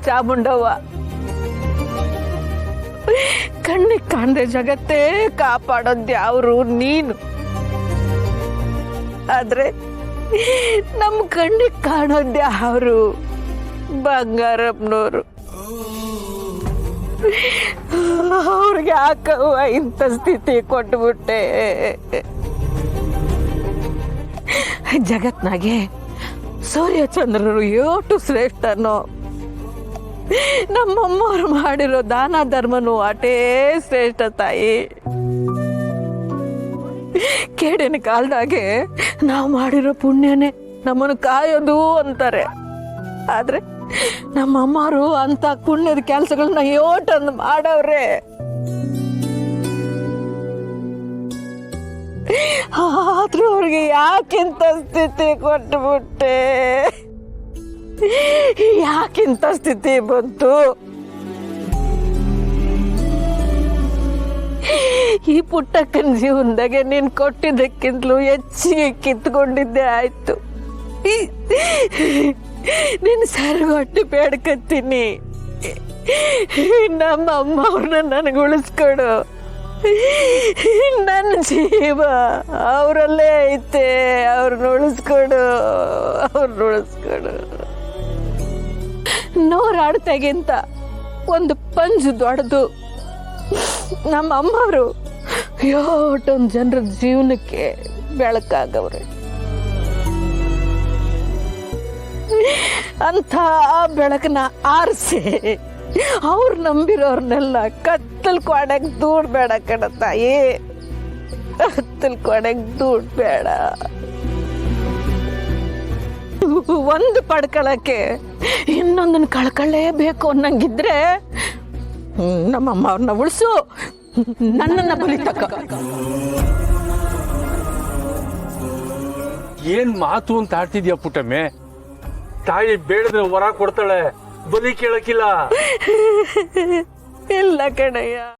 ಚಾಮುಂಡವ್ವ. ಕಣ್ಣಿಗೆ ಕಾಣದೆ ಜಗತ್ತೇ ಕಾಪಾಡೋದ್ಯಾವ್ರು ನೀನು. ಆದ್ರೆ ನಮ್ ಕಣ್ಣಿಗೆ ಕಾಣೋದ್ಯಾವ್ರು ಬಂಗಾರಪ್ಪನವ್ರು. ಅವ್ರಿಗೆ ಯಾಕವ್ವ ಇಂಥ ಸ್ಥಿತಿ ಕೊಟ್ಬಿಟ್ಟೆ. ಜಗತ್ನಾಗೆ ಸೂರ್ಯಚಂದ್ರರು ಏಟು ಶ್ರೇಷ್ಠನೋ, ನಮ್ಮಮ್ಮವ್ರು ಮಾಡಿರೋ ದಾನ ಧರ್ಮನು ಅಟೇ ಶ್ರೇಷ್ಠ ತಾಯಿ. ಕೇಡಿನ ಕಾಲದಾಗೆ ನಾವು ಮಾಡಿರೋ ಪುಣ್ಯನೇ ನಮ್ಮನ್ನು ಕಾಯೋದು ಅಂತಾರೆ. ಆದ್ರೆ ನಮ್ಮಮ್ಮರು ಅಂತ ಪುಣ್ಯದ ಕೆಲಸಗಳನ್ನ ಯೋಟಂದು ಮಾಡವ್ರೆ. ಆದ್ರೂ ಅವ್ರಿಗೆ ಯಾಕಿಂತ ಸ್ಥಿತಿ ಕೊಟ್ಬಿಟ್ಟೆ, ಯಾಕಿಂತ ಸ್ಥಿತಿ ಬಂತು? ಈ ಪುಟ್ಟಕ್ಕನ ಜೀವನದಾಗೆ ನೀನ್ ಕೊಟ್ಟಿದ್ದಕ್ಕಿಂತಲೂ ಹೆಚ್ಚಿಗೆ ಕಿತ್ಕೊಂಡಿದ್ದೆ ಆಯ್ತು. ನೀನ್ ಸರ್ಗೊಟ್ಟು ಬೇಡ್ಕತ್ತೀನಿ, ನಮ್ಮ ಅಮ್ಮ ಅವ್ರನ್ನ ನನಗೆ ಉಳಿಸ್ಕೊಡು. ನನ್ನ ಜೀವ ಅವರಲ್ಲೇ ಐತೆ, ಅವ್ರನ್ನ ಉಳಿಸ್ಕೊಡು, ಅವ್ರನ್ನ ಉಳಿಸ್ಕೊಡು. ನೂರಾಡ್ತೆಗಿಂತ ಒಂದು ಪಂಜು ದೊಡ್ಡದು. ನಮ್ಮ ಅಮ್ಮವರು ಯೋಟೊಂದು ಜನರ ಜೀವನಕ್ಕೆ ಬೆಳಕಾಗವ್ರೆ. ಅಂತ ಬೆಳಕನ್ನ ಆರಿಸಿ ಅವ್ರು ನಂಬಿರೋರ್ನೆಲ್ಲ ಕತ್ತಲ್ ಕೊಡಕ್ ದೂಡ್ಬೇಡ ಕಣ ತಾಯಿ, ಕತ್ತಲ್ ಕೊಡಕ್ ದೂಡ್ಬೇಡ. ಒಂದು ಪಡ್ಕೊಳಕ್ಕೆ ಇನ್ನೊಂದನ್ನ ಕಳ್ಕೊಳ್ಳೇಬೇಕು ಅನ್ನಂಗಿದ್ರೆ ನಮ್ಮಮ್ಮ ಅವ್ರನ್ನ ಉಳಿಸು, ನನ್ನನ್ನ ಬಲಿತಕ್ಕ. ಏನ್ ಮಾತು ಅಂತ ಆಡ್ತಿದ್ಯಾ ಪುಟ್ಟಮ್ಮೆ? ತಾಯಿ ಬೇಡದ್ರೆ ವರ ಕೊಡ್ತಾಳೆ, ಬಲಿ ಕೇಳಕ್ಕಿಲ್ಲ. ಇಲ್ಲ ಕಣಯ್ಯ.